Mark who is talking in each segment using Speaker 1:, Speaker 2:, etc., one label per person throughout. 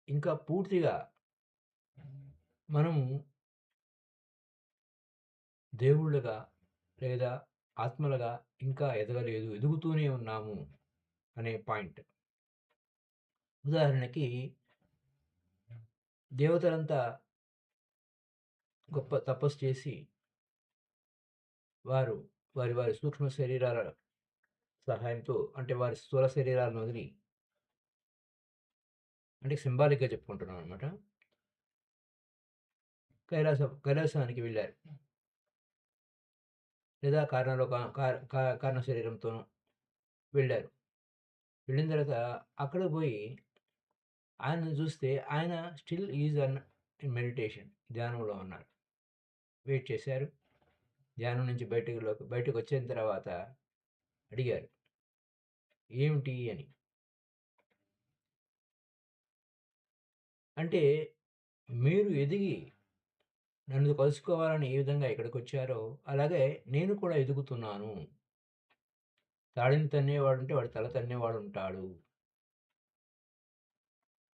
Speaker 1: ఇంకా పూర్తిగా మనము దేవుళ్ళుగా లేదా ఆత్మలుగా ఇంకా ఎదగలేదు, ఎదుగుతూనే ఉన్నాము అనే పాయింట్. ఉదాహరణకి దేవతలంతా గొప్ప తపస్సు చేసి వారు వారి సూక్ష్మ శరీరాల సహాయంతో అంటే వారి స్థూల శరీరాలను వదిలి అంటే సింబాలిక్‌గా చెప్పుకుంటున్నామనమాట. కైలాసానికి వెళ్లారు. లేదా కారణంలో కా కా కా కారణ శరీరంతోనో వెళ్లారు. వెళ్ళిన తర్వాత అక్కడికి పోయి ఆయనను చూస్తే ఆయన స్టిల్ ఈజ్ ఇన్ మెడిటేషన్, ధ్యానంలో ఉన్నారు. వెయిట్ చేశారు. ధ్యానం నుంచి బయటకొచ్చిన తర్వాత అడిగారు, "ఏమిటి?" అని. అంటే మీరు ఎదిగి నన్ను కలుసుకోవాలని ఏ విధంగా ఇక్కడికొచ్చారో, అలాగే నేను కూడా ఎదుగుతున్నాను. తాడిని తన్నేవాడుంటే వాడి తల తన్నేవాడుంటాడు.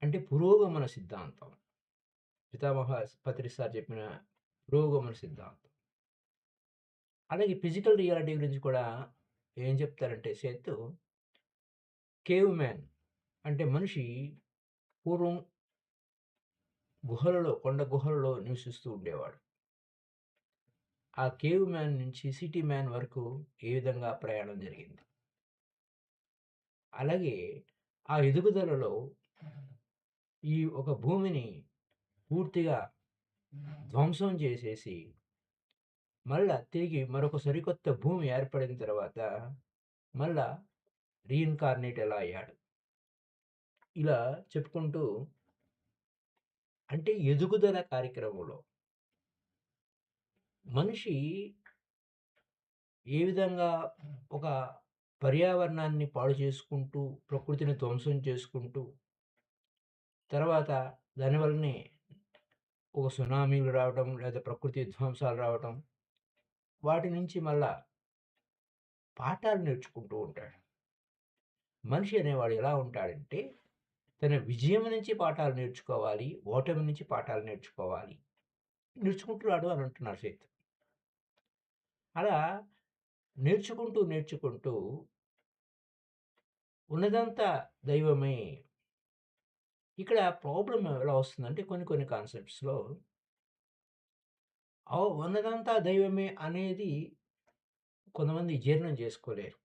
Speaker 1: అంటే పురోగమన సిద్ధాంతం. పితామహ పత్రి సార్ చెప్పిన పురోగమన సిద్ధాంతం. అలాగే ఫిజికల్ రియాలిటీ గురించి కూడా ఏం చెప్తారంటే సేత్తు, కేవ్ మ్యాన్ అంటే మనిషి పూర్వం కొండ గుహలలో నివసిస్తూ ఉండేవాడు. ఆ కేవ్ మ్యాన్ నుంచి సిటీ మ్యాన్ వరకు ఏ విధంగా ప్రయాణం జరిగింది. అలాగే ఆ ఎదుగుదలలో ఈ ఒక భూమిని పూర్తిగా ధ్వంసం చేసేసి, మళ్ళా తిరిగి మరొక సరికొత్త భూమి ఏర్పడిన తర్వాత, మళ్ళా రీఇన్‌కార్నేట్ ఎలా అయ్యాడు. ఇలా చెప్పుకుంటూ అంటే ఎదుగుదల కార్యక్రమంలో మనిషి ఏ విధంగా ఒక పర్యావరణాన్ని పాడు చేసుకుంటూ, ప్రకృతిని ధ్వంసం చేసుకుంటూ, తర్వాత దానివల్లనే ఒక సునామీలు రావడం, లేదా ప్రకృతి విధ్వంసాలు రావటం, వాటి నుంచి మళ్ళా పాఠాలు నేర్చుకుంటూ ఉంటాడు. మనిషి అనేవాడు ఎలా ఉంటాడంటే, తన విజయం నుంచి పాఠాలు నేర్చుకోవాలి, ఓటమి నుంచి పాఠాలు నేర్చుకోవాలి. నేర్చుకుంటున్నాడు అని అంటున్నారు సైత్. అలా నేర్చుకుంటూ ఉన్నదంతా దైవమే. ఇక్కడ ప్రాబ్లమ్ ఎలా వస్తుందంటే కొన్ని కాన్సెప్ట్స్‌లో ఉన్నదంతా దైవమే అనేది కొంతమంది జీర్ణం చేసుకోలేరు.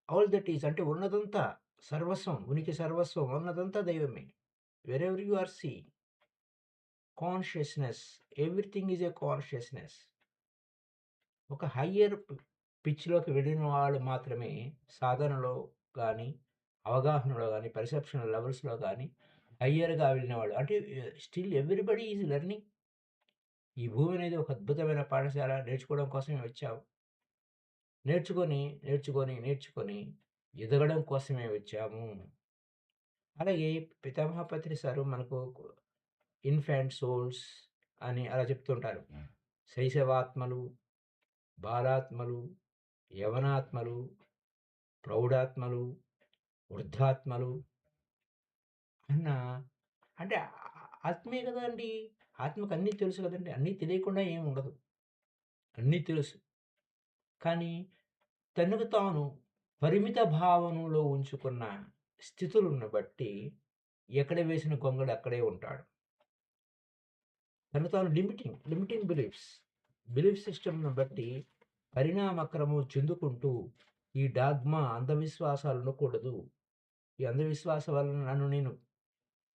Speaker 1: ఆల్ దట్ ఈస్ అంటే ఉన్నదంతా సర్వస్వం, ఉనికి సర్వస్వం ఉన్నదంతా దైవమే. Wherever you are consciousness, everything is a consciousness. ఒక హయ్యర్ పిచ్‌లోకి వెళ్ళిన వాళ్ళు మాత్రమే సాధనలో గాని, అవగాహనలో గాని, పర్సెప్షన్ లెవెల్స్‌లో గాని హయ్యర్‌గా వెళ్ళినవాళ్ళు. అంటే స్టిల్ ఎవ్రీబడీ ఈజ్ లెర్నింగ్. ఈ భూమి అనేది ఒక అద్భుతమైన పాఠశాల. నేర్చుకోవడం కోసమే వచ్చాం. నేర్చుకొని ఎదగడం కోసమే వచ్చాము. అలాగే పితామహ పత్రి సారు మనకు ఇన్ఫాంట్ సోల్స్ అని అలా చెప్తుంటారు. శైశవాత్మలు, బాలాత్మలు, యవనాత్మలు, ప్రౌఢాత్మలు, వృద్ధాత్మలు అన్న అంటే ఆత్మే కదండీ! ఆత్మకు అన్నీ తెలుసు కదండీ! అన్నీ తెలియకుండా ఏమి ఉండదు. అన్నీ తెలుసు. కానీ తనకు తాను పరిమిత భావనలో ఉంచుకున్న స్థితులను బట్టి ఎక్కడ వేసిన గొంగళి అక్కడే ఉంటాడు. తను తాను లిమిటింగ్ బిలీఫ్ సిస్టమ్‌ను బట్టి పరిణామక్రమం చెందుకుంటూ ఈ డాగ్మా అంధవిశ్వాసాలు ఉండకూడదు. ఈ అంధవిశ్వాసం వలన నేను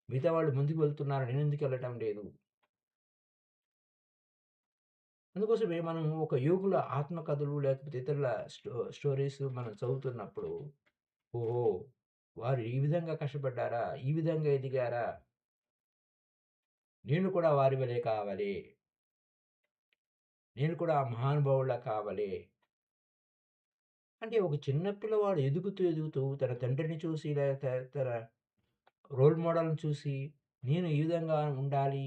Speaker 1: మిగతా వాళ్ళు ముందుకు వెళ్తున్నారు. నేనెందుకు వెళ్ళటం లేదు? అందుకోసమే మనం ఒక యోగుల ఆత్మకథలు లేకపోతే ఇతరుల స్టోరీస్ మనం చదువుతున్నప్పుడు, ఓహో! వారు ఈ విధంగా కష్టపడ్డారా? ఈ విధంగా ఎదిగారా? నేను కూడా వారి వలే కావాలి. నేను కూడా ఆ మహానుభావుల్లా కావాలి. అంటే ఒక చిన్న పిల్లవాడు ఎదుగుతూ తన తండ్రిని చూసి లేకపోతే తన రోల్ మోడల్‌ని చూసి నేను ఈ విధంగా ఉండాలి.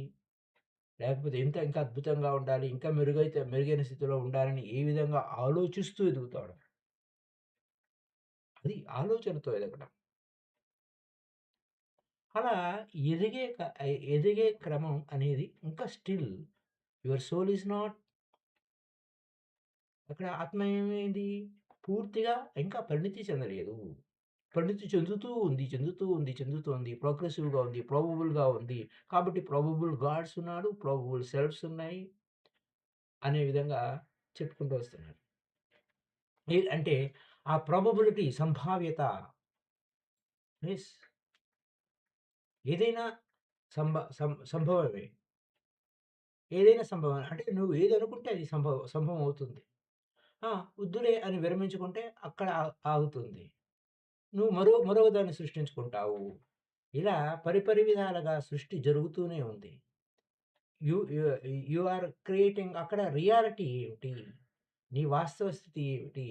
Speaker 1: లేకపోతే ఇంకా అద్భుతంగా ఉండాలి. ఇంకా మెరుగైన స్థితిలో ఉండాలని ఏ విధంగా ఆలోచిస్తూ ఎదుగుతాడు. అది ఆలోచనతో ఎదగడం. అలా ఎదిగే క్రమం అనేది ఇంకా still your soul is not అక్కడ ఆత్మ ఏమైంది? పూర్తిగా ఇంకా పరిణితి చెందలేదు. పరిణితి చెందుతూ ఉంది. చెందుతూ ఉంది. చెందుతోంది. ప్రోగ్రెసివ్‌గా ఉంది. ప్రాబబుల్‌గా ఉంది. కాబట్టి ప్రాబబుల్ గాడ్స్ ఉన్నాడు. ప్రాబబుల్ సెల్ఫ్స్ ఉన్నాయి. అనే విధంగా చెప్పుకుంటూ వస్తున్నారు. అంటే ఆ ప్రాబబిలిటీ సంభావ్యత యెస్. ఏదైనా సంభవమే. ఏదైనా సంభవమే. అంటే నువ్వు ఏదనుకుంటే అది సంభవం అవుతుంది. ఆ! వద్దులే అని విరమించుకుంటే అక్కడ ఆగుతుంది. నువ్వు మరో దాన్ని సృష్టించుకుంటావు. ఇలా పరిపరి విధాలుగా సృష్టి జరుగుతూనే ఉంది. You you you are creating అక్కడ రియాలిటీ ఏమిటి? నీ వాస్తవ స్థితి ఏమిటి?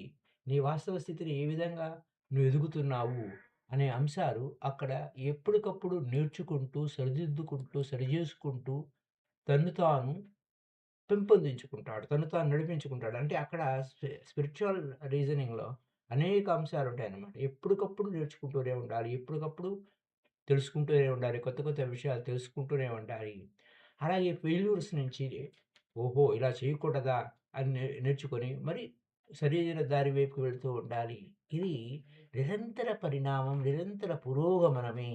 Speaker 1: నీ వాస్తవ స్థితిని ఏ విధంగా నువ్వు ఎదుగుతున్నావు? అనే అంశాలు అక్కడ ఎప్పటికప్పుడు నేర్చుకుంటూ, సరిదిద్దుకుంటూ, సరిజేసుకుంటూ తన్ను తాను పెంపొందించుకుంటాడు. తను తాను నడిపించుకుంటాడు. అంటే అక్కడ స్పిరిచ్యువల్ రీజనింగ్‌లో అనేక అంశాలుంటాయన్నమాట. ఎప్పటికప్పుడు నేర్చుకుంటూనే ఉండాలి. ఎప్పటికప్పుడు తెలుసుకుంటూనే ఉండాలి. కొత్త కొత్త విషయాలు తెలుసుకుంటూనే ఉండాలి. అలాగే ఫెయిల్యూర్స్ నుంచి ఓహో! ఇలా చేయకూడదా అని నేర్చుకొని మరి సరైన దారి వైపుకి వెళ్తూ ఉండాలి. ఇది నిరంతర పరిణామం, నిరంతర పురోగమనమే.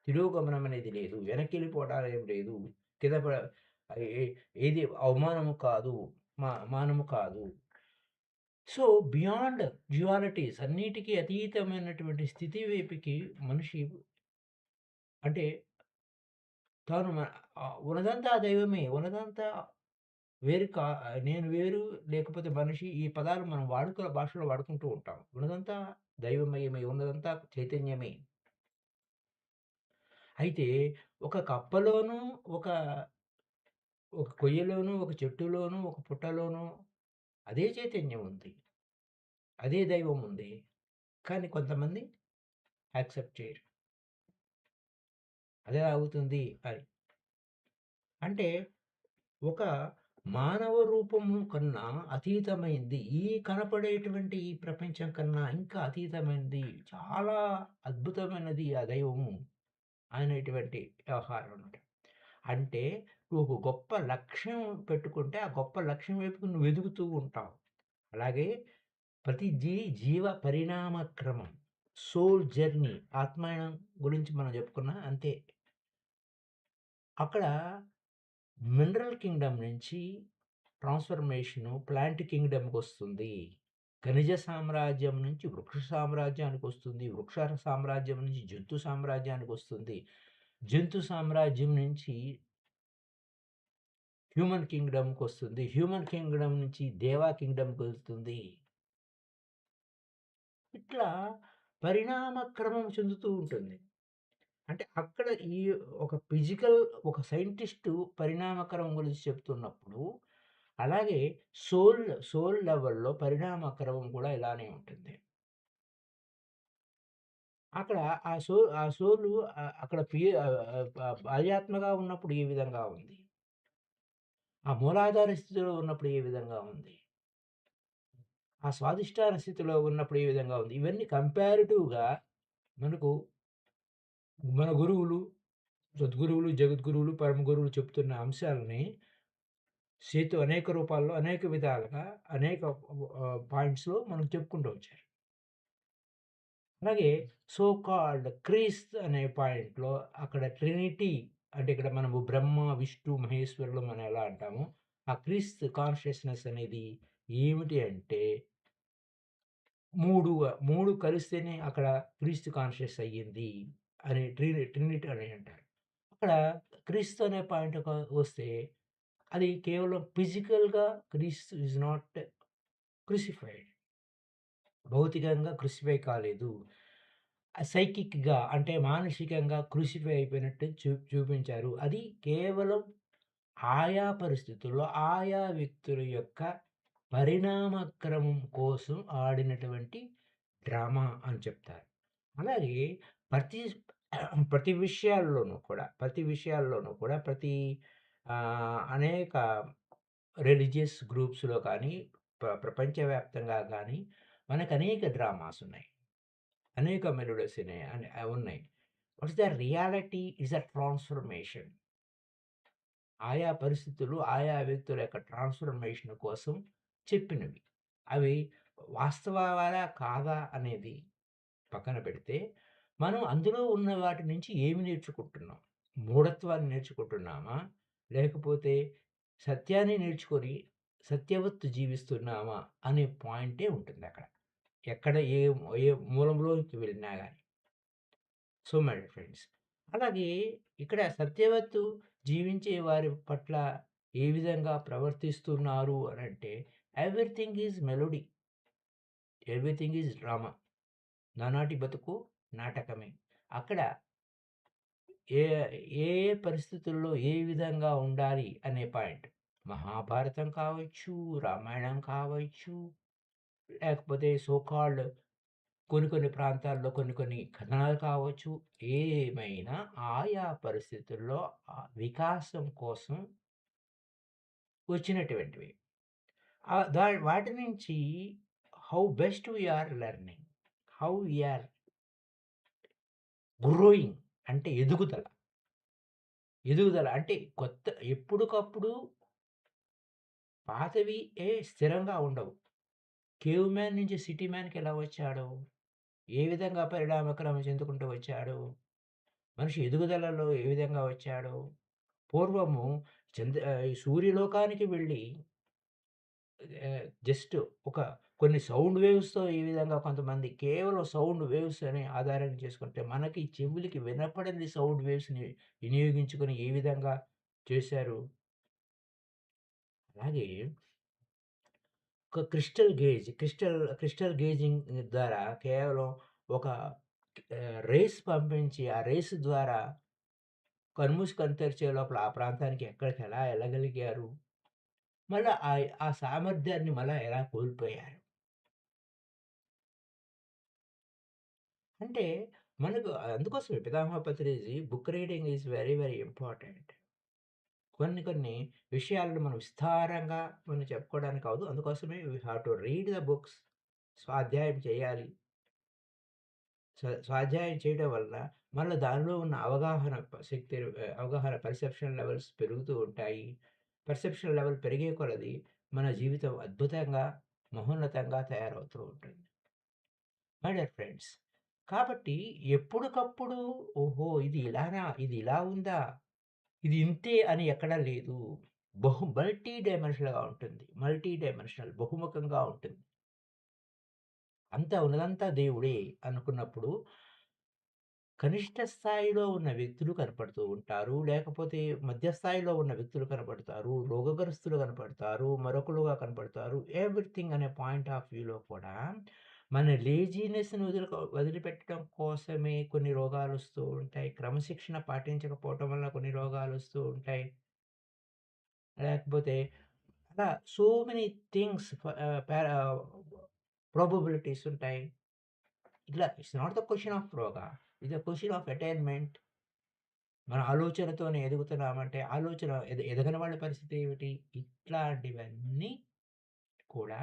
Speaker 1: తిరోగమనం అనేది లేదు. వెనక్కెళ్ళిపోవడాలేం లేదు. కింద ప ఏ ఏది అవమానము కాదు. మానము కాదు. సో, బియాండ్ డ్యుయాలిటీస్ అన్నిటికి అతీతమైనటువంటి స్థితి వైపుకి మనిషి అంటే తాను ఉన్నదంతా దైవమే. ఉన్నదంతా వేరు నేను వేరు లేకపోతే మనిషి ఈ పదాలు మనం భాషలో వాడుకుంటూ ఉంటాం. ఉన్నదంతా దైవమయమే. ఉన్నదంతా చైతన్యమే. అయితే ఒక కప్పలోనూ, ఒక ఒక కొయ్యలోనూ, ఒక చెట్టులోనూ, ఒక పుట్టలోనూ అదే చైతన్యం ఉంది. అదే దైవం ఉంది. కానీ కొంతమంది యాక్సెప్ట్ చేయరు. అదెలా అవుతుంది అని. అంటే ఒక మానవ రూపము కన్నా అతీతమైంది. ఈ కనపడేటువంటి ఈ ప్రపంచం కన్నా ఇంకా అతీతమైనది. చాలా అద్భుతమైనది ఆ దైవము అనేటువంటి వ్యవహారం అన్నమాట. అంటే నువ్వు ఒక గొప్ప లక్ష్యం పెట్టుకుంటే, ఆ గొప్ప లక్ష్యం వైపుకు నువ్వు ఎదుగుతూ ఉంటావు. అలాగే ప్రతి జీవ పరిణామ క్రమం, సోల్ జర్నీ ఆత్మాయణం గురించి మనం చెప్పుకున్నా అంతే. అక్కడ మినరల్ కింగ్‌డమ్ నుంచి ట్రాన్స్‌ఫర్మేషను ప్లాంట్ కింగ్‌డమ్‌కొస్తుంది. ఖనిజ సామ్రాజ్యం నుంచి వృక్ష సామ్రాజ్యానికొస్తుంది. వృక్ష సామ్రాజ్యం నుంచి జంతు సామ్రాజ్యానికొస్తుంది. జంతు సామ్రాజ్యం నుంచి హ్యూమన్ కింగ్‌డమ్‌కొస్తుంది. హ్యూమన్ కింగ్‌డమ్ నుంచి దేవా కింగ్‌డమ్‌కొస్తుంది. ఇట్లా పరిణామ క్రమం చెందుతూ ఉంటుంది. అంటే అక్కడ ఈ ఒక ఫిజికల్ ఒక సైంటిస్టు పరిణామక్రమం గురించి చెప్తున్నప్పుడు, అలాగే సోల్ సోల్ లెవెల్‌లో పరిణామక్రమం కూడా ఇలానే ఉంటుంది. అక్కడ ఆ సోలు అక్కడ బాల్యాత్మగా ఉన్నప్పుడు ఏ విధంగా ఉంది? ఆ మూలాధార స్థితిలో ఉన్నప్పుడు ఏ విధంగా ఉంది? ఆ స్వాదిష్టాన స్థితిలో ఉన్నప్పుడు ఏ విధంగా ఉంది? ఇవన్నీ కంపారిటివ్‌గా మనకు మన గురువులు, సద్గురువులు, జగద్గురువులు, పరమ గురువులు చెప్తున్న అంశాలని అనేక రూపాల్లో, అనేక విధాలుగా, అనేక పాయింట్స్‌లో మనకు చెప్పుకుంటూ వచ్చారు. అలాగే సో కాల్డ్ క్రీస్తు అనే పాయింట్‌లో అక్కడ ట్రినిటీ అంటే ఇక్కడ మనము బ్రహ్మ, విష్ణు, మహేశ్వరులు మనం ఎలా అంటామో, ఆ క్రీస్తు కాన్షియస్‌నెస్ అనేది ఏమిటి అంటే 3 కలిస్తేనే అక్కడ క్రీస్తు కాన్షియస్ అయ్యింది అని ట్రినిటీ అని అంటారు. అక్కడ క్రీస్తు అనే పాయింట్‌కి వస్తే అది కేవలం ఫిజికల్‌గా క్రీస్తు ఈస్ నాట్ క్రూసిఫైడ్. భౌతికంగా క్రూసిఫై కాలేదు. సైకిక్‌గా అంటే మానసికంగా క్రూసిఫై అయిపోయినట్టు చూపించారు. అది కేవలం ఆయా పరిస్థితుల్లో, ఆయా వ్యక్తుల యొక్క పరిణామ క్రమం కోసం ఆడినటువంటి డ్రామా అని చెప్తారు. అలాగే ప్రతి ప్రతి విషయాల్లోనూ కూడా అనేక రిలీజియస్ గ్రూప్స్‌లో కానీ, ప్రపంచవ్యాప్తంగా గానీ మనకు అనేక డ్రామాస్ ఉన్నాయి. అనేక మెలోడీస్ ఉన్నాయి. What is the reality is a transformation. ఆయా పరిస్థితులు, ఆయా వ్యక్తుల యొక్క ట్రాన్స్‌ఫర్మేషన్ కోసం చెప్పినవి. అవి వాస్తవాలా? కాదా? అనేది పక్కన పెడితే, మనం అందులో ఉన్న వాటి నుంచి ఏమి నేర్చుకుంటున్నాం? మూఢత్వాన్ని నేర్చుకుంటున్నామా? లేకపోతే సత్యాన్ని నేర్చుకొని సత్యవత్తు జీవిస్తున్నామా? అనే పాయింటే ఉంటుందక్కడ. ఎక్కడ ఏ మూలంలోకి వెళ్ళినా గాని. సో, మై డియర్ ఫ్రెండ్స్, అలాగే ఇక్కడ సత్యవత్తు జీవించే వారి పట్ల ఏ విధంగా ప్రవర్తిస్తున్నారు అనంటే, everything is melody. Everything is drama. నానాటి బతుకు నాటకమే. అక్కడ ఏ ఏ ఏ పరిస్థితుల్లో ఏ విధంగా ఉండాలి అనే పాయింట్. మహాభారతం కావచ్చు, రామాయణం కావచ్చు, లేకపోతే సో కాల్డ్ కొన్ని కొన్ని ప్రాంతాల్లో కొన్ని కొన్ని కథనాలు కావచ్చు. ఏమైనా ఆయా పరిస్థితుల్లో వికాసం కోసం వచ్చినటువంటివి. వాటి నుంచి how best we are learning. How we are growing అంటే ఎదుగుదల. ఎదుగుదల అంటే కొత్త ఎప్పుడుకప్పుడు పాతవి స్థిరంగా ఉండవు. కేవ్ మ్యాన్ నుంచి సిటీ మ్యాన్‌కి ఎలా వచ్చాడో, ఏ విధంగా పరిణామక్రమం చెందుకుంటూ వచ్చాడో, మనిషి ఎదుగుదలలో ఏ విధంగా వచ్చాడో, పూర్వము ఈ సూర్యలోకానికి వెళ్ళి జస్ట్ ఒక కొన్ని సౌండ్ వేవ్స్‌తో ఈ విధంగా కొంతమంది కేవలం సౌండ్ వేవ్స్ అని ఆధారం చేసుకుంటే, మనకి చెవులకి వినపడని సౌండ్ వేవ్స్‌ని వినియోగించుకొని ఏ విధంగా చేశారు. అలాగే ఒక క్రిస్టల్ గేజింగ్ ద్వారా కేవలం ఒక రేస్ పంపించి, ఆ రేస్ ద్వారా కన్మూసి కన్ను తెరిచే లోపల ఆ ప్రాంతానికి ఎక్కడికి ఎలా ఎళ్ళగలిగారు? మళ్ళా ఆ సామర్థ్యాన్ని మళ్ళా ఎలా కోల్పోయారు? అంటే మనకు అందుకోసమే Pitamaha Patriji book reading is very very important. కొన్ని కొన్ని విషయాలను మనం విస్తారంగా మనం చెప్పుకోవడానికి అవ్వదు. అందుకోసమే we have to read the books. స్వాధ్యాయం చేయాలి. స్వాధ్యాయం చేయడం వలన మనలో దానిలో ఉన్న అవగాహన అవగాహన పర్సెప్షన్ లెవెల్స్ పెరుగుతూ ఉంటాయి. పర్సెప్షన్ లెవెల్ పెరిగే కొలది మన జీవితం అద్భుతంగా, మహోన్నతంగా తయారవుతూ ఉంటుంది. మై డియర్ ఫ్రెండ్స్, కాబట్టి ఎప్పటికప్పుడు ఓహో! ఇది ఇలానా? ఇది ఇలా ఉందా? ఇది ఇంతే అని ఎక్కడా లేదు. మల్టీ డైమెన్షనల్‌గా ఉంటుంది. మల్టీ డైమెన్షనల్ బహుముఖంగా ఉంటుంది. అంతా ఉన్నదంతా దేవుడే అనుకున్నప్పుడు కనిష్ట స్థాయిలో ఉన్న వ్యక్తులు కనపడుతూ ఉంటారు. లేకపోతే మధ్య స్థాయిలో ఉన్న వ్యక్తులు కనపడతారు. రోగగ్రస్తులు కనపడతారు. మరొకలుగా కనపడతారు. ఎవ్రీథింగ్ అనే పాయింట్ ఆఫ్ వ్యూలో కూడా మన లేజీనెస్‌ని వదిలిపెట్టడం కోసమే కొన్ని రోగాలొస్తూ ఉంటాయి. క్రమశిక్షణ పాటించకపోవటం వల్ల కొన్ని రోగాలొస్తూ ఉంటాయి. లేకపోతే అలా సో మెనీ థింగ్స్ ప్రాబబిలిటీస్ ఉంటాయి. ఇట్లా it's not the question of రోగా. It's the question of attainment. మన ఆలోచనతోనే ఎదుగుతున్నామంటే, ఆలోచన ఎదగని వాళ్ళ పరిస్థితి ఏమిటి? ఇట్లాంటివన్నీ కూడా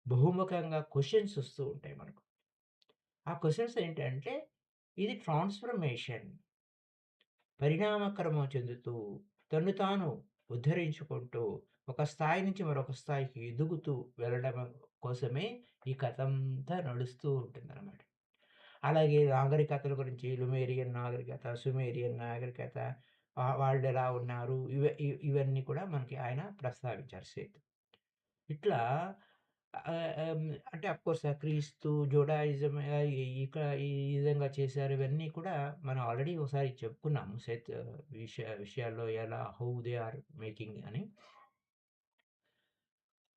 Speaker 1: బహుముఖంగా క్వెషన్స్ వస్తూ ఉంటాయి మనకు. ఆ క్వెషన్స్ ఏంటంటే, ఇది ట్రాన్స్‌ఫర్మేషన్. పరిణామక్రమం చెందుతూ, తన్ను తాను ఉద్ధరించుకుంటూ, ఒక స్థాయి నుంచి మరొక స్థాయికి ఎదుగుతూ వెళ్ళడం కోసమే ఈ కథంతా నడుస్తూ ఉంటుందనమాట. అలాగే నాగరికతల గురించి లుమేరియన్ నాగరికత, సుమేరియన్ నాగరికత వాళ్ళెలా ఉన్నారు? ఇవన్నీ కూడా మనకి ఆయన ప్రస్తావించారు సేతు. ఇట్లా అంటే అఫ్‌కోర్స్ క్రీస్తు, జుడాయిజం ఈ విధంగా చేశారు. ఇవన్నీ కూడా మనం ఆల్రెడీ ఒకసారి చెప్పుకున్నాము. విషయాల్లో ఎలా హౌ దే ఆర్ మేకింగ్ అని.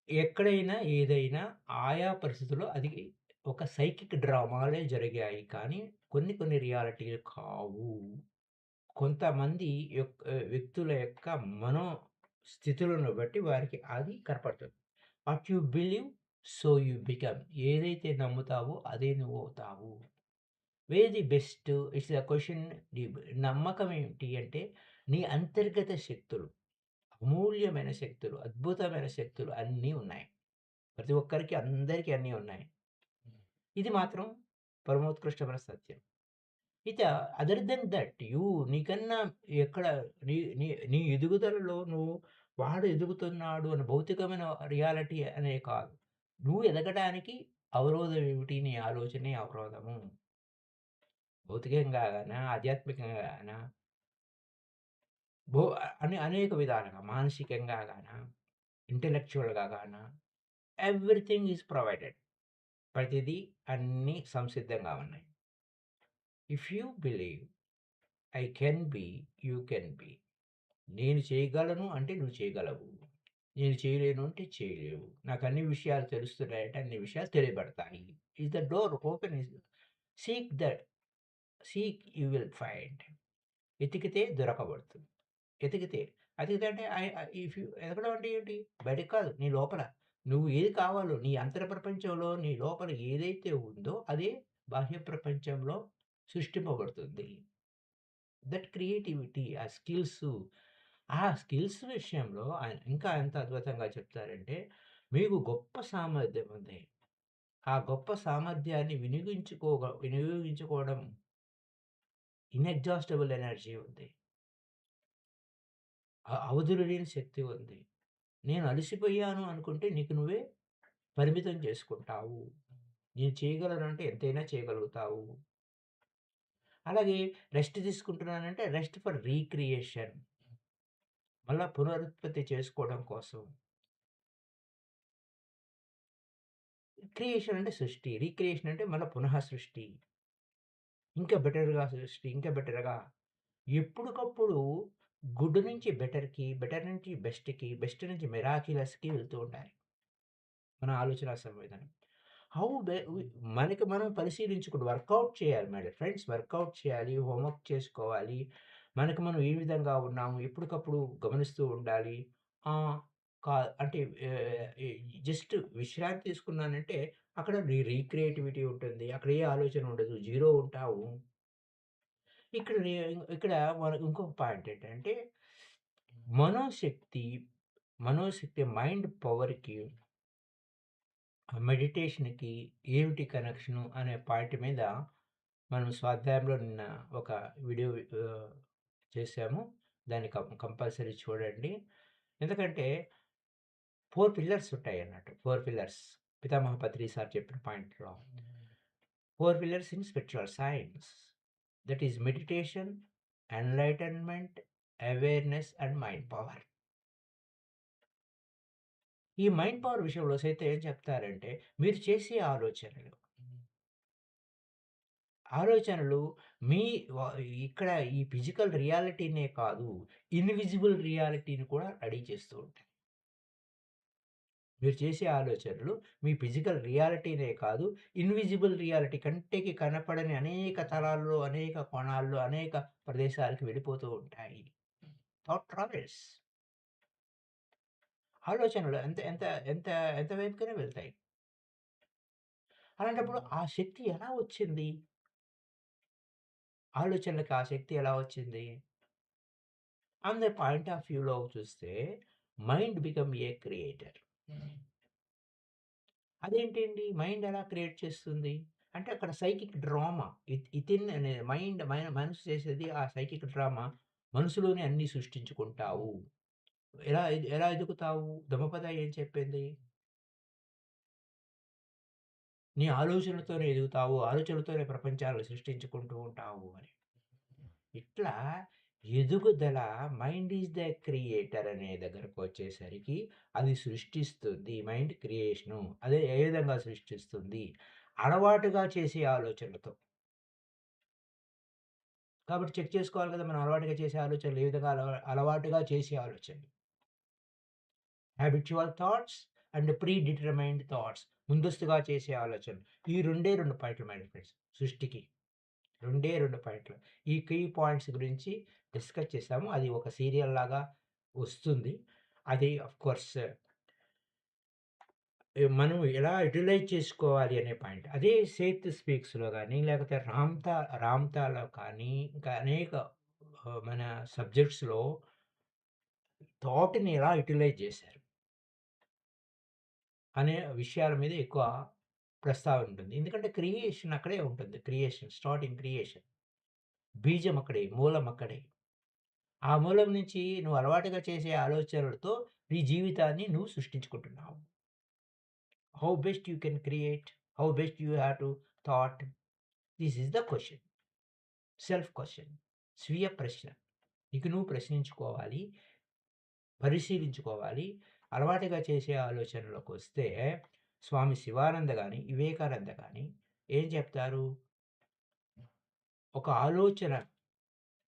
Speaker 1: ఎక్కడైనా ఏదైనా ఆయా పరిస్థితుల్లో అది ఒక సైకిక్ డ్రామాలే జరిగాయి. కానీ కొన్ని కొన్ని రియాలిటీలు కావు. కొంతమంది వ్యక్తుల యొక్క స్థితులను బట్టి వారికి అది కనపడుతుంది. What you believe so you become. ఏదైతే నమ్ముతావో అదే నువ్వవుతావు. ఏది బెస్ట్? It's the question. నీ నమ్మకం ఏంటి అంటే నీ అంతర్గత శక్తులు, అమూల్యమైన శక్తులు, అద్భుతమైన శక్తులు అన్నీ ఉన్నాయి. ప్రతి ఒక్కరికి అందరికి అన్నీ ఉన్నాయి. ఇది మాత్రం పరమోత్కృష్టమైన సత్యం. ఇత అదర్ దెన్ దట్ నీకన్నా ఎక్కడ నీ నీ నీ ఎదుగుదలలో వాడు ఎదుగుతున్నాడు అని భౌతికమైన రియాలిటీ అనే కాదు. నువ్వు ఎదగడానికి అవరోధం ఏమిటి? నీ ఆలోచనే అవరోధము. భౌతికంగా గానా, ఆధ్యాత్మికంగా గానా, భో అనేక విధాలుగా మానసికంగా గానా, ఇంటలెక్చువల్‌గా గానా ఎవ్రీథింగ్ ఈస్ ప్రొవైడెడ్. ప్రతిదీ అన్నీ సంసిద్ధంగా ఉన్నాయి. If you believe I can be, you can be. నేను చేయగలను అంటే నువ్వు చేయగలవు. నేను చేయలేను అంటే చేయలేవు. నాకు అన్ని విషయాలు తెలుస్తున్నాయంటే అన్ని విషయాలు తెలియబడతాయి. Is the door open is seek that seek you will find. వెతికితే దొరకబడుతుంది. ఎతికితే అతికితే అంటే ఇఫ్ యూ ఎతకడం అంటే ఏంటి? బయటకి కాదు నీ లోపల. నువ్వు ఏది కావాలో నీ అంతర ప్రపంచంలో నీ లోపల ఏదైతే ఉందో అదే బాహ్య ప్రపంచంలో సృష్టింపబడుతుంది. దట్ క్రియేటివిటీ ఆ స్కిల్సు. ఆ స్కిల్స్ విషయంలో ఆయన ఇంకా ఎంత అద్భుతంగా చెప్తారంటే, మీకు గొప్ప సామర్థ్యం ఉంది. ఆ గొప్ప సామర్థ్యాన్ని వినియోగించుకోవడం ఇన్‌ఎగ్జాస్టిబుల్ ఎనర్జీ ఉంది. అవధులు లేని శక్తి ఉంది. నేను అలసిపోయాను అనుకుంటే నీకు నువ్వే పరిమితం చేసుకుంటావు. నేను చేయగలనంటే ఎంతైనా చేయగలుగుతావు. అలాగే రెస్ట్ తీసుకుంటున్నానంటే రెస్ట్ ఫర్ రీక్రియేషన్. మళ్ళా పునరుత్పత్తి చేసుకోవడం కోసం. క్రియేషన్ అంటే సృష్టి. రీక్రియేషన్ అంటే మళ్ళా పునః సృష్టి. ఇంకా బెటర్‌గా సృష్టి. ఇంకా బెటర్‌గా. ఎప్పటికప్పుడు గుడ్ నుంచి బెటర్‌కి, బెటర్ నుంచి బెస్ట్‌కి, బెస్ట్ నుంచి మిరాకిలస్‌కి వెళ్తూ ఉండాలి. మన ఆలోచన సంవిధానం. హౌ బె వి మనకి మనం పరిశీలించుకుంటూ వర్కౌట్ చేయాలి మై డియర్ ఫ్రెండ్స్. వర్కౌట్ చేయాలి. హోంవర్క్ చేసుకోవాలి. మనకి మనం ఏ విధంగా ఉన్నాము ఎప్పటికప్పుడు గమనిస్తూ ఉండాలి. ఆహ్, కా అంటే ఈ జస్ట్ విశ్రాంతి తీసుకున్నానంటే అక్కడ రీక్రియేటివిటీ ఉంటుంది. అక్కడ ఏ ఆలోచన ఉండదు. జీరో ఉంటావు. ఇక్కడ నే ఇక్కడ మనకు ఇంకొక పాయింట్ ఏంటంటే మనోశక్తి, మనోశక్తి మైండ్ పవర్‌కి మెడిటేషన్‌కి ఏమిటి కనెక్షను అనే పాయింట్ మీద మనం స్వాధ్యాయంలో నిన్న ఒక వీడియో చేశాము. దాన్ని కంపల్సరీ చూడండి. ఎందుకంటే 4 పిల్లర్స్ ఉంటాయన్నట్టు. 4 పిల్లర్స్. పితామహ పత్రి సార్ చెప్పిన పాయింట్‌లో. 4 pillars in spiritual science. That is meditation, enlightenment, awareness and mind power. ఈ మైండ్ పవర్ విషయంలో సైతం ఏం చెప్తారంటే మీరు చేసే ఆలోచనలు మీ వ ఇక్కడ ఈ ఫిజికల్ రియాలిటీనే కాదు, ఇన్విజిబుల్ రియాలిటీని కూడా రెడీ చేస్తూ ఉంటాయి. మీరు చేసే ఆలోచనలు మీ ఫిజికల్ రియాలిటీనే కాదు, ఇన్విజిబుల్ రియాలిటీ కంటికి కనపడని అనేక తలాల్లో, అనేక కోణాల్లో, అనేక ప్రదేశాలకు వెళ్ళిపోతూ ఉంటాయి. Thought travels. ఆలోచనలు ఎంత ఎంత ఎంత ఎంత వైపుకైనా వెళ్తాయి. అలాంటప్పుడు ఆ శక్తి ఎలా వచ్చింది? ఆలోచనలకి ఆ శక్తి ఎలా వచ్చింది? ఆన్ ద పాయింట్ ఆఫ్ వ్యూలో చూస్తే మైండ్ బికమ్ ఏ క్రియేటర్. అదేంటండి? మైండ్ ఎలా క్రియేట్ చేస్తుంది? అంటే అక్కడ సైకిక్ డ్రామా ఇతిన్ అనే మనసు చేసేది ఆ సైకిక్ డ్రామా మనసులోనే అన్నీ సృష్టించుకుంటావు. ఎలా ఎదుగుతావు? ధమ్మపద ఏం చెప్పింది? నీ ఆలోచనలతోనే ఎదుగుతావు. ఆలోచనలతోనే ప్రపంచాలను సృష్టించుకుంటూ ఉంటావు అని. ఇట్లా ఎదుగుదల మైండ్ ఈస్ ద క్రియేటర్ అనే దగ్గరకొచ్చేసరికి అది సృష్టిస్తుంది. Mind creation. అదే ఏ విధంగా సృష్టిస్తుంది? అలవాటుగా చేసే ఆలోచనలతో. కాబట్టి చెక్ చేసుకోవాలి కదా! మనం అలవాటుగా చేసే ఆలోచనలు ఏ విధంగా అలవాటుగా చేసే ఆలోచనలు. Habitual thoughts and predetermined thoughts. ముందస్తుగా చేసే ఆలోచనలు. ఈ రెండే 2 పాయింట్లు మై డియర్ ఫ్రెండ్స్ సృష్టికి. రెండే 2 పాయింట్లు. ఈ కీ పాయింట్స్ గురించి డిస్కస్ చేసాము. అది ఒక సీరియల్ లాగా వస్తుంది. అది ఆఫ్‌కోర్స్ మనం ఎలా యుటిలైజ్ చేసుకోవాలి అనే పాయింట్. అదే 'సేత్ స్పీక్స్‌లో' గాని, లేకపోతే 'రామ్తా'లో కానీ, ఇంకా అనేక మన సబ్జెక్ట్స్‌లో థాట్‌ని ఎలా యుటిలైజ్ చేశారు అనే విషయాల మీద ఎక్కువ ప్రస్తావన ఉంటుంది. ఎందుకంటే క్రియేషన్ అక్కడే ఉంటుంది. Creation starting creation. బీజం అక్కడే, మూలం అక్కడే. ఆ మూలం నుంచి నువ్వు అలవాటుగా చేసే ఆలోచనలతో నీ జీవితాన్ని నువ్వు సృష్టించుకుంటున్నావు. How best you can create? How best you have to thought? This is the question. Self question. స్వీయ ప్రశ్న. నీకు నువ్వు ప్రశ్నించుకోవాలి. పరిశీలించుకోవాలి. అలవాటుగా చేసే ఆలోచనలోకొస్తే స్వామి శివానంద గాని, వివేకానంద గాని ఏం చెప్తారు? ఒక ఆలోచన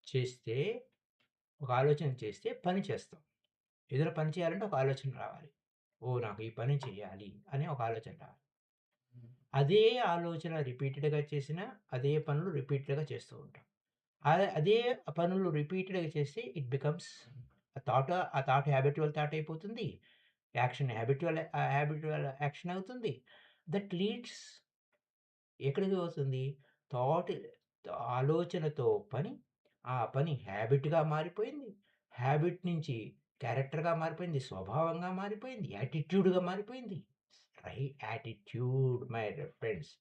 Speaker 1: చేస్తే, ఒక ఆలోచన చేస్తే పని చేస్తాం. ఏదైనా పని చేయాలంటే ఒక ఆలోచన రావాలి. ఓహ్! నాకు ఈ పని చేయాలి అనే ఒక ఆలోచన రావాలి. అదే ఆలోచన రిపీటెడ్‌గా చేసినా, అదే పనులు రిపీటెడ్‌గా చేస్తూ ఉంటాం. అదే పనులు రిపీటెడ్‌గా చేస్తే ఇట్ బికమ్స్ ఆ థాట్ హ్యాబిట్యువల్ థాట్ అయిపోతుంది. యాక్షన్ హ్యాబిట్యువల్ యాక్షన్ అవుతుంది. దట్ లీడ్స్ ఎక్కడికి పోతుంది? థాట్ ఆలోచనతో పని, ఆ పని హ్యాబిట్‌గా మారిపోయింది. హ్యాబిట్ నుంచి క్యారెక్టర్‌గా మారిపోయింది. స్వభావంగా మారిపోయింది. యాటిట్యూడ్‌గా మారిపోయింది. Attitude my friends.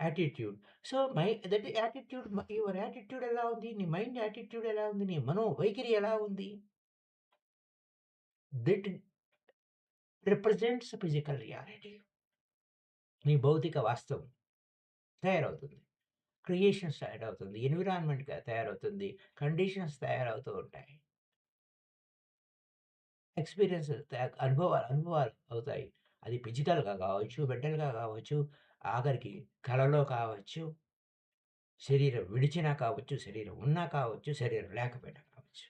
Speaker 1: Attitude. So, that attitude your attitude ఎలా ఉంది? నీ మైండ్ యాటిట్యూడ్ ఎలా ఉంది? నీ మనోవైఖరి ఎలా ఉంది? That represents physical reality. నీ భౌతిక వాస్తవం తయారవుతుంది. క్రియేషన్స్ తయారవుతుంది. ఎన్విరాన్మెంట్‌గా తయారవుతుంది. కండిషన్స్ తయారవుతూ ఉంటాయి. ఎక్స్‌పీరియన్సెస్ అనుభవాలు అవుతాయి. అది ఫిజికల్‌గా కావచ్చు, మెంటల్‌గా కావచ్చు, ఆఖరికి కలలో కావచ్చు, శరీరం విడిచినా కావచ్చు, శరీరం ఉన్నా కావచ్చు, శరీరం లేకపోయినా కావచ్చు.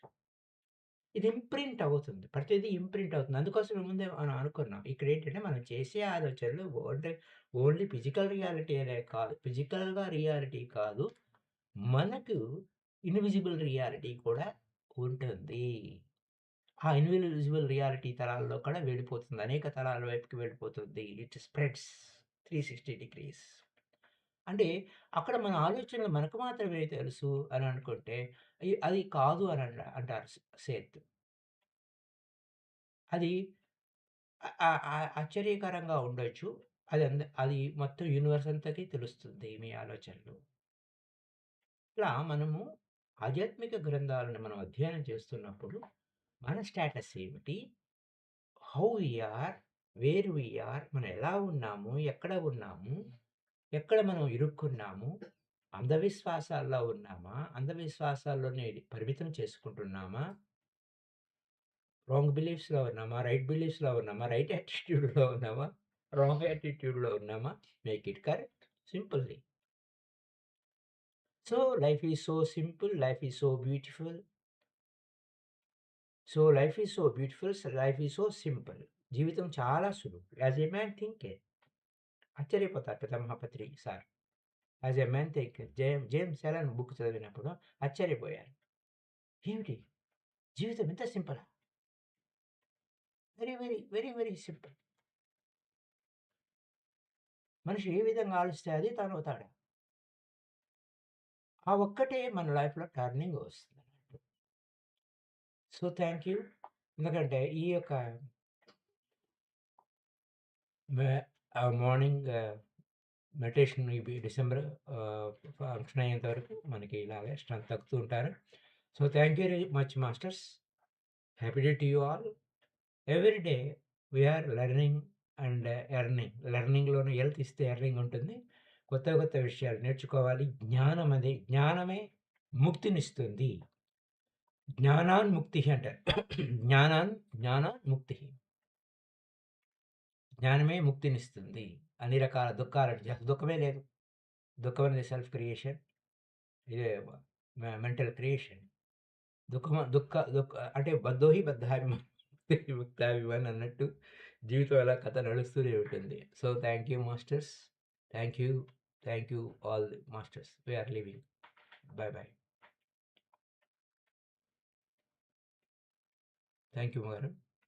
Speaker 1: ఇది ఇంప్రింట్ అవుతుంది. ప్రతిదీ ఇంప్రింట్ అవుతుంది. అందుకోసమే ముందే మనం అనుకున్నాం. ఇక్కడేంటంటే మనం చేసే ఆలోచనలు ఓన్లీ ఫిజికల్ రియాలిటీ అనే కాదు. ఫిజికల్‌గా రియాలిటీ కాదు. మనకు ఇన్విజిబుల్ రియాలిటీ కూడా ఉంటుంది. ఆ ఇన్విజిబుల్ రియాలిటీ తలాల్లో కూడా వెళ్ళిపోతుంది. అనేక తలాల వైపుకి వెళ్ళిపోతుంది. It spreads 360 degrees. అంటే అక్కడ మన ఆలోచనలు మనకు మాత్రమే తెలుసు అని అనుకుంటే, అది కాదు అని అంటారు సేత్. అది ఆశ్చర్యకరంగా ఉండొచ్చు. అది మొత్తం యూనివర్స్ అంతకి తెలుస్తుంది మీ ఆలోచనలు. ఇలా మనము ఆధ్యాత్మిక గ్రంథాలను మనం అధ్యయనం చేస్తున్నప్పుడు మన స్టేటస్ ఏమిటి? How we are, where we are, మనం ఎలా ఉన్నాము? ఎక్కడ ఉన్నాము? ఎక్కడ మనం ఇరుక్కున్నాము? అంధవిశ్వాసాల్లో ఉన్నామా? అంధవిశ్వాసాల్లోనే పరిమితం చేసుకుంటున్నామా? రాంగ్ బిలీఫ్స్‌లో ఉన్నామా? రైట్ బిలీఫ్స్‌లో ఉన్నామా? రైట్ యాటిట్యూడ్‌లో ఉన్నామా? రాంగ్ యాటిట్యూడ్‌లో ఉన్నామా? Make it correct. Simply. So, life is so simple. Life is so beautiful. So, life is so beautiful. Life is so simple. జీవితం చాలా సులువు. As a man thinketh. ఆశ్చర్యపోతారు Pitamaha Patri sir. As a man thinketh. James Allen book చదివినప్పుడు ఆశ్చర్యపోయారు. ఏమిటి? జీవితం ఇంత సింపులా? Very, very, very, very simple. మనిషి ఏ విధంగా ఆలోచిస్తే అది తనవుతాడు. ఆ ఒక్కటే మన లైఫ్‌లో టర్నింగ్ వస్తుంది. So, thank you. ఎందుకంటే ఈ యొక్క May morning meditation December function అయ్యేంత వరకు మనకి ఇలాగే స్ట్రెంత్ తగ్గుతూ ఉంటారు. So, thank you very much masters. Happy day to you all. Every day we are learning and earning. లెర్నింగ్‌లోనే ఎల్ తీస్తే ఎర్నింగ్ ఉంటుంది. కొత్త కొత్త విషయాలు నేర్చుకోవాలి. జ్ఞానమే ముక్తినిస్తుంది. జ్ఞానాన్ముక్తిః అంటారు. జ్ఞానాన్ముక్తిః. జ్ఞానమే ముక్తినిస్తుంది. అన్ని రకాల దుఃఖాలు దుఃఖమే లేదు. దుఃఖం అనేది సెల్ఫ్ క్రియేషన్. ఇదే మెంటల్ క్రియేషన్. దుఃఖ అంటే బద్ధో హి బద్ధాభిమాన్ విముక్తాభిమాన్ అన్నట్టు జీవితం అలా కథ నడుస్తూనే ఉంటుంది. So, thank you masters. Thank you. Thank you all masters. We are leaving. Bye bye. Thank you madam.